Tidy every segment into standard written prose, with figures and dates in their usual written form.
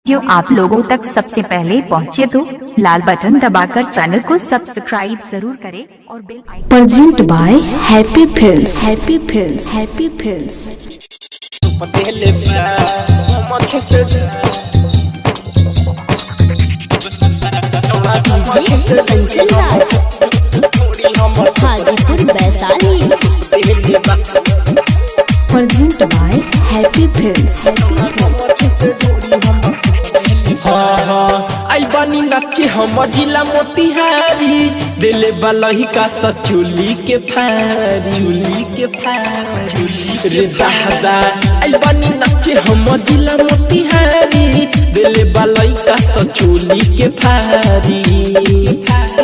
जो आप लोगों तक सबसे पहले पहुंचे तो लाल बटन दबाकर चैनल को सब्सक्राइब जरूर करें और bell icon present by happy films. Happy films. Happy films. Hajipur Vaishali. Present by happy films. आई बानी नाचे हम जिला मोतिहारी दिले बलही का सचुली के फारी रे दादा। आई बानी नाचे हम जिला मोतिहारी दिले बलही का सचुली के फारी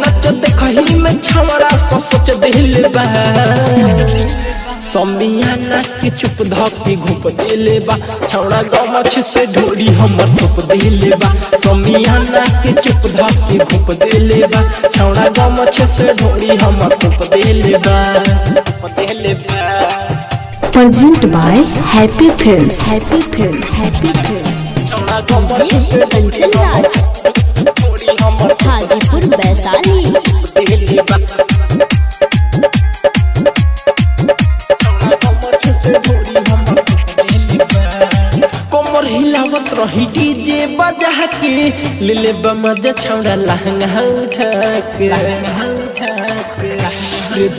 नच देखही में छमड़ा सोच दिल बा समियाना के चुप धके घुप देले बा छौड़ा गमछ से ढोरी हमर धुप देले बा समियाना के चुप धके घुप देले बा छौड़ा गमछ से ढोरी हमर धुप देले बा present by happy films. Happy films. Happy Films. छौड़ा गमछ से ढोरी हमर हाजीपुर वैशाली। देले बा कमर हिलावत रही डीजे बजा के ले ले मजा छौड़ा लहंगा उठा के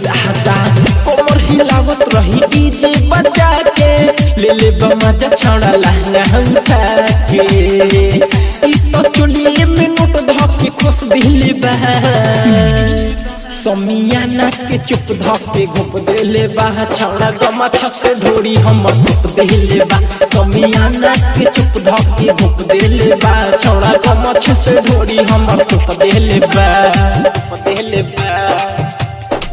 दादा। कमर हिलावत रही डीजे बजा के ले ले मजा छौड़ा लहंगा उठा के ई तो चुलिए में नोट धके खुश दिले बा समियाना के चुप धके घुप देले बा छौड़ा गमछ से ढोरी हमर धुप देले बा समियाना के चुप धके घुप देले बा छौड़ा गमछ से ढोरी हमर धुप देले बा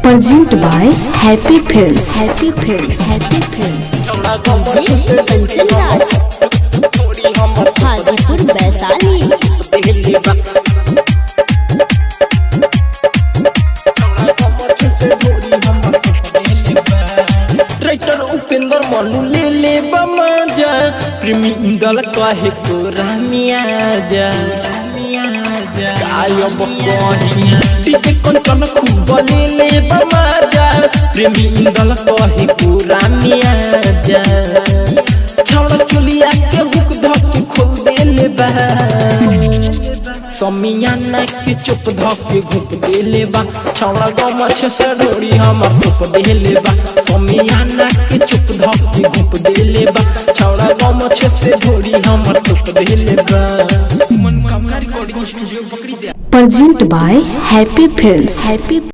present by happy films. Happy films. Happy Films. छौड़ा गमछ से ढोरी हमर हाजीपुर वैशाली। देले बा राइटर उपेंद्र मनु ले ले बमाजा प्रेमी इंदल कहे को रामिया जा गायब कही डीजे कंचन खूब ले ले बमाजा प्रेमी इंदल कहे को रामिया जा छौड़ा चुलिया के हुक धके खोल देले बा समियाना के चुप धके घुप देले बा छौड़ा गमछ से ढोरी हमर धुप देले बा समियाना के चुप धके घुप देले बा छौड़ा गमछ से ढोरी हमर धुप देले बा present by happy films. Happy